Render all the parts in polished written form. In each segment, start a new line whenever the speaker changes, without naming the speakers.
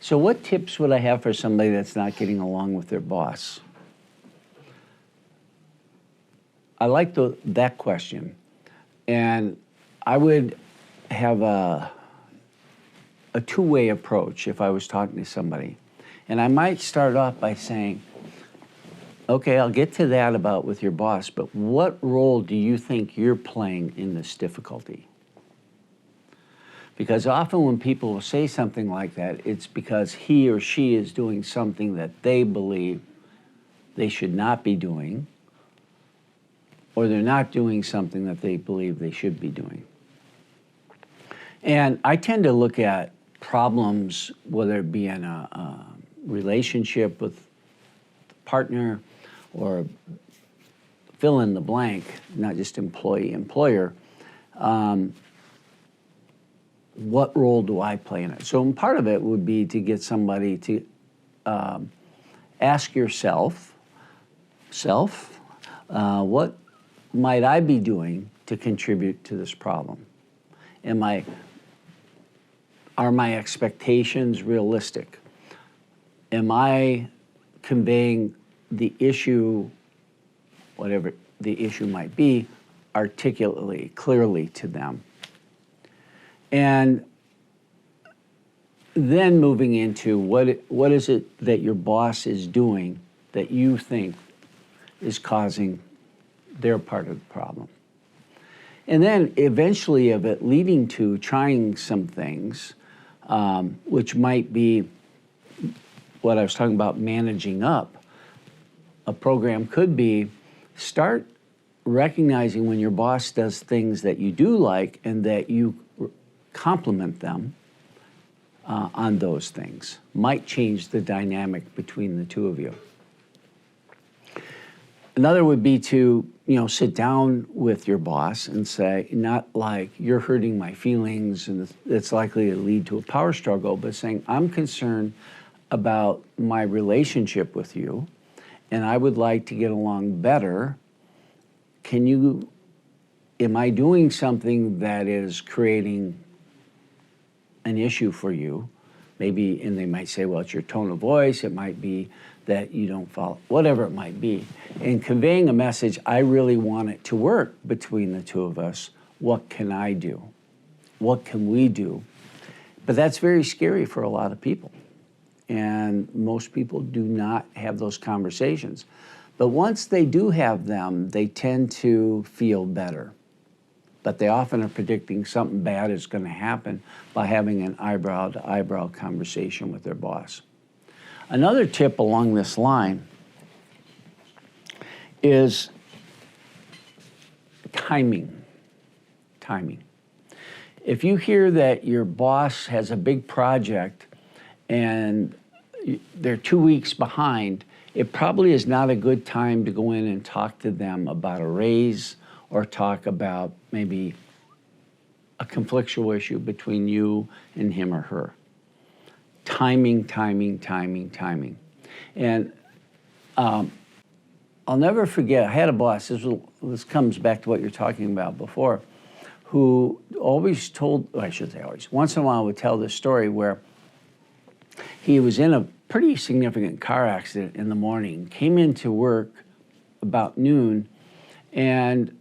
So what tips would I have for somebody that's not getting along with their boss? I like that question. And I would have a two-way approach if I was talking to somebody. And I might start off by saying, okay, I'll get to that about with your boss, but what role do you think you're playing in this difficulty? Because often when people will say something like that, it's because he or she is doing something that they believe they should not be doing, or they're not doing something that they believe they should be doing. And I tend to look at problems, whether it be in a relationship with a partner or fill in the blank, not just employee-employer, what role do I play in it? So part of it would be to get somebody to ask yourself, what might I be doing to contribute to this problem? Are my expectations realistic? Am I conveying the issue, whatever the issue might be, articulately, clearly to them? And then moving into what is it that your boss is doing that you think is causing their part of the problem? And then eventually of it leading to trying some things, which might be what I was talking about, managing up. A program could be start recognizing when your boss does things that you do like and that you compliment them on those things. Might change the dynamic between the two of you. Another would be to, sit down with your boss and say, not like you're hurting my feelings and it's likely to lead to a power struggle, but saying, I'm concerned about my relationship with you and I would like to get along better. Am I doing something that is creating an issue for you? Maybe, and they might say, well, it's your tone of voice. It might be that you don't follow, whatever it might be. And conveying a message, I really want it to work between the two of us. What can I do? What can we do? But that's very scary for a lot of people. And most people do not have those conversations. But once they do have them, they tend to feel better. But they often are predicting something bad is going to happen by having an eyebrow-to-eyebrow conversation with their boss. Another tip along this line is timing. If you hear that your boss has a big project and they're 2 weeks behind, it probably is not a good time to go in and talk to them about a raise or talk about maybe a conflictual issue between you and him or her. Timing. And I'll never forget, I had a boss, this comes back to what you're talking about before, who always told, I should say always, once in a while would tell this story where he was in a pretty significant car accident in the morning, came into work about noon, and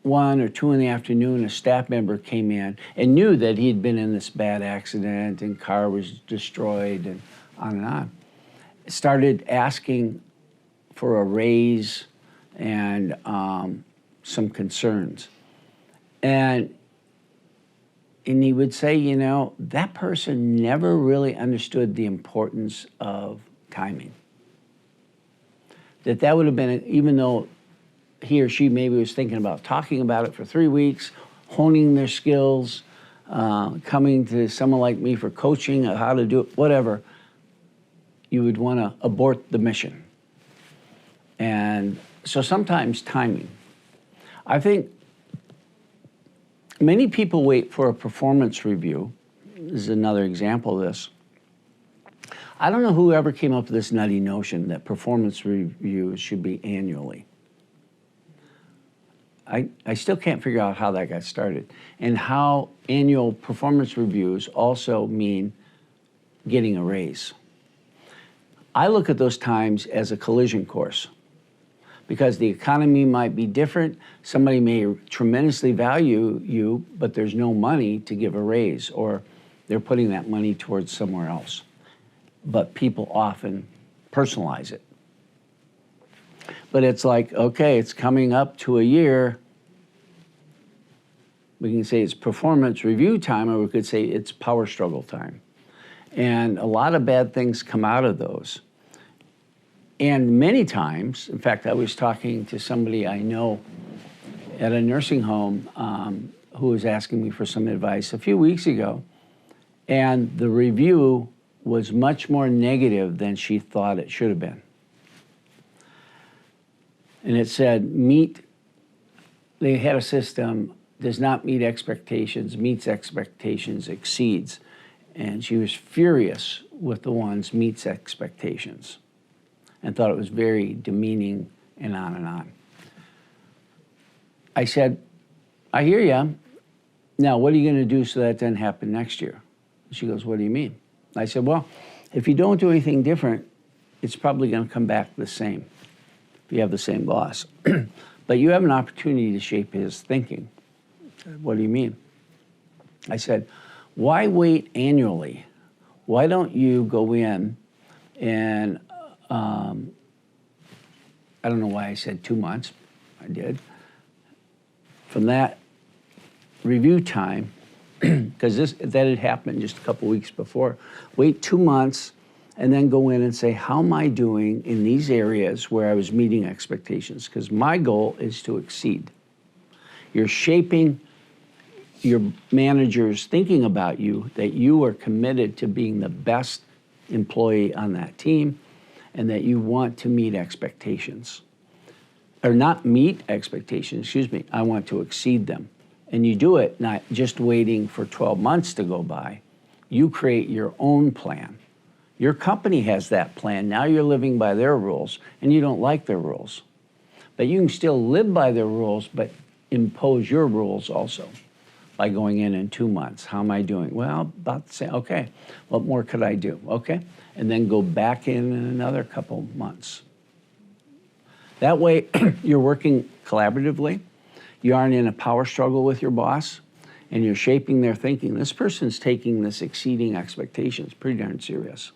1 or 2 in the afternoon, a staff member came in and knew that he'd been in this bad accident and car was destroyed and on. Started asking for a raise and some concerns. And he would say, that person never really understood the importance of timing. That would have been, even though he or she maybe was thinking about talking about it for 3 weeks, honing their skills, coming to someone like me for coaching, how to do it, whatever, you would want to abort the mission. And so sometimes timing. I think many people wait for a performance review. This is another example of this. I don't know who ever came up with this nutty notion that performance reviews should be annually. I still can't figure out how that got started and how annual performance reviews also mean getting a raise. I look at those times as a collision course because the economy might be different. Somebody may tremendously value you, but there's no money to give a raise, or they're putting that money towards somewhere else. But people often personalize it. But it's like, okay, it's coming up to a year. We can say it's performance review time, or we could say it's power struggle time. And a lot of bad things come out of those. And many times, in fact, I was talking to somebody I know at a nursing home who was asking me for some advice a few weeks ago, and the review was much more negative than she thought it should have been. And it said, they had a system, does not meet expectations, meets expectations, exceeds. And she was furious with the ones meets expectations and thought it was very demeaning and on and on. I said, I hear you. Now, what are you going to do so that doesn't happen next year? She goes, what do you mean? I said, well, if you don't do anything different, it's probably going to come back the same if you have the same boss. But you have an opportunity to shape his thinking. What do you mean? I said, why wait annually? Why don't you go in and, I don't know why I said 2 months, I did. From that review time, because that had happened just a couple weeks before, wait 2 months and then go in and say, how am I doing in these areas where I was meeting expectations? Because my goal is to exceed. You're shaping your managers thinking about you, that you are committed to being the best employee on that team and that you want to meet expectations. Or not meet expectations, excuse me, I want to exceed them. And you do it not just waiting for 12 months to go by. You create your own plan. Your company has that plan. Now you're living by their rules and you don't like their rules. But you can still live by their rules, but impose your rules also by going in 2 months. How am I doing? Well, about the same. Okay, what more could I do? Okay, and then go back in another couple months. That way, you're working collaboratively. You aren't in a power struggle with your boss, and you're shaping their thinking. This person's taking this exceeding expectations pretty darn serious.